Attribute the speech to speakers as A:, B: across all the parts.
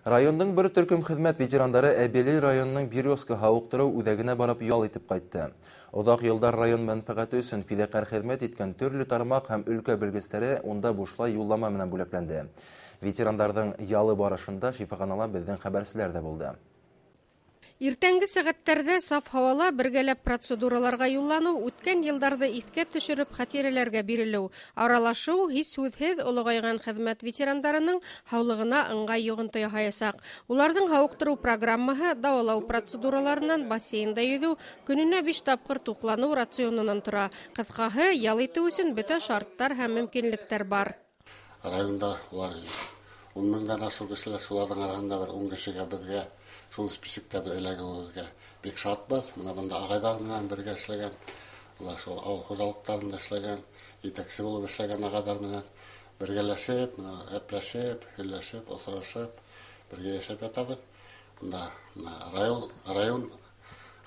A: Районның бер төркем хезмәт ветерандары Әбели районның Березка һауыктыру үҙәгенә барып ял итеп кайтты. Оҙаҡ йылдар район мәнфәғәте өсөн фиҙаҡәр хеҙмәт иткән төрлө тармаҡ һәм өлкә белгестәре унда бушлай юллама менән бүләкләнде. Ветерандарҙың ялы барышында шифаханала беҙҙең хәбәрселәр ҙә булды.
B: Иртәнге сәғәттәрҙә саф һауала бергәләп процедураларға юлланыу, үткән йылдарҙы иҫкә төшөрөп хәтирәләргә бирелеү, аралашыу һис һүҙһеҙ олоғайған хеҙмәт ветерандарының һаулығына ыңғай йоғонто яһаясаҡ. Уларҙың һауыҡтырыу программаһы дауалау процедураларынан бассейнда йөҙөү, көнөнә 5 тапҡыр туҡланыу рационынан тора. Ҡыҫҡаһы, ял итеү өсөн бөтә шарттар һәм мөмкинлектәр бар.
C: Районда улар 10 меңдән ашу кешеләр, шуларҙың араһында бер 10 кешегә беҙгә шул списокта эләгеүебеҙгә бик шатбыҙ. Мына бында ағайҙар менән бергә эшләгән, улар шул ауыл хужалыҡтарында эшләгән, етәксе булып эшләгән ағайҙар менән бергәләшеп, әпләшеп, һөйләшеп, осрашып, бергә йәшәп ятабыҙ. Район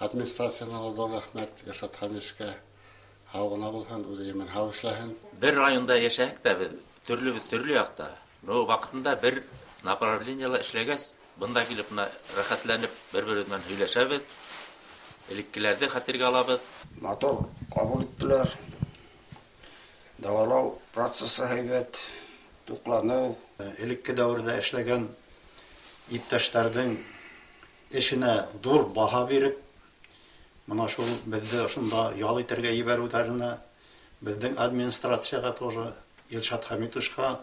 C: администрацияһына ҙур рәхмәт, Иршат Хәмишкә һау ғына булһын, үҙе емен һау эшләһен.
D: Бер районда йәшәһәк тә беҙ төрлө яҡта. Ваҡытында бер направлениела эшләгәс, бында килеп рәхәтләнеп бер-бер менән һөйләшәбеҙ, элеккеләрҙе хәтергә алабыҙ.
E: Матур ҡабул иттеләр. Дауалау процессы һәйбәт, туҡланыу.
F: Элекке дәүерҙә эшләгән иптәштәрҙең эшенә ҙур баһа биреп, мына шул беҙҙе шунда ял итергә ебәреүҙәренә, беҙҙең администрацияға тоже Илшат Хәмитовичҡа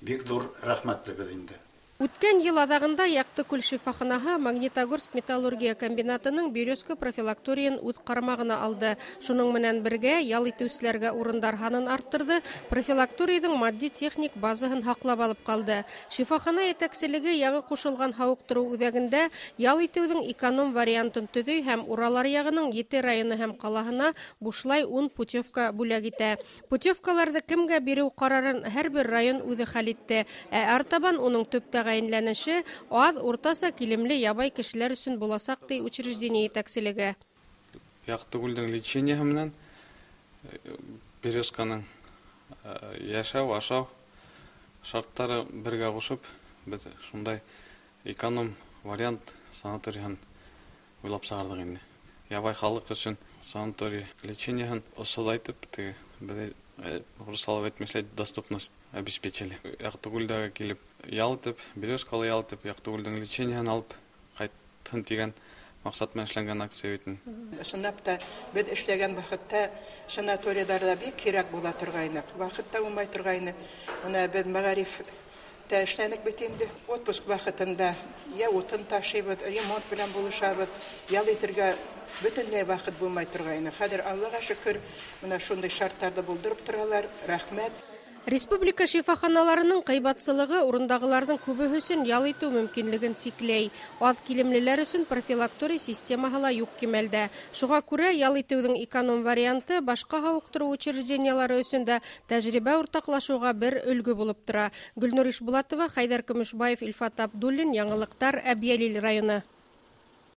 F: бик ҙур рәхмәтлебеҙ инде.
B: Үткән йыл аҙағында Яҡтыкүл шифаханаһы Магнитогорск металлургия комбинатының Березка профилакторийын үҙ ҡарамағына алды. Шуның менән бергә ял итеүселәргә урындар һанын арттырҙы, профилакторийҙың матди техник базаһын һаҡлап алып ҡалды. Шифахана етәкселеге яңы ҡушылған һауыҡтырыу үҙәгендә ял итеүҙең эконом вариантын төҙөй һәм Урал аръяғының 7 районы һәм ҡалаһына бушлай 10 путевка бүләк итә. Путевкаларҙы кемгә биреү ҡарарын һәр бер район үҙе хәл итте, ә артабан уның төп тәғәйенләнеше аҙ уртаса килемле ябай кешеләр өсөн буласаҡ ти учреждение етәкселеге.
G: Яҡтыкүлдең лечениеһы менән Березканың йәшәү, ашау шарттары бергә ҡушып, беҙ шундай эконом вариант санаторийһын уйлап сығарҙыҡ инде. Ябай халыҡ өсөн санаторий лечениеһын осолайтып, беҙ русалов әйтмешләй доступность обеспечили. Яҡтыкүлдәге килеп ял итеп, Березкала ял итеп, Яҡтыкүлдең лечениеһын алып ҡайтһын тигән маҡсат менән эшләнгән акция бит.
H: Ысынлап та беҙ эшләгән ваҡытта санаторийҙарҙа бик кирәк була торғайны. Ваҡытта булмай торғайны. Уны беҙ мәғарифтә эшләнек бит инде. Отпуск ваҡытында я утын ташыйбыҙ, ремонт белән булышабыҙ, ял итергә бөтөнләй ваҡыт булмай торғайны. Хәҙер Аллаға шөкөр, менә шундай шарттарҙы булдырып торалар. Рәхмәт.
B: Республика шифаханаларының ҡыйбатсылығы урындағыларҙың күбеһе өсөн ял итеү мөмкинлеген сикләй. Аҙ килемлеләр өсөн профилакторий системаһы ла юҡ кимәлдә. Шуға күрә ял итеүҙең эконом варианты башҡа һауыҡтырыу учреждениялары өсөн дә тәжрибә уртаҡлашыуға бер өлгө булып тора. Гөлнур Ишбулатова, Хәйҙәр Көмөшбаев, Илфат Абдуллин, Яңылыҡтар, Әбйәлил районы.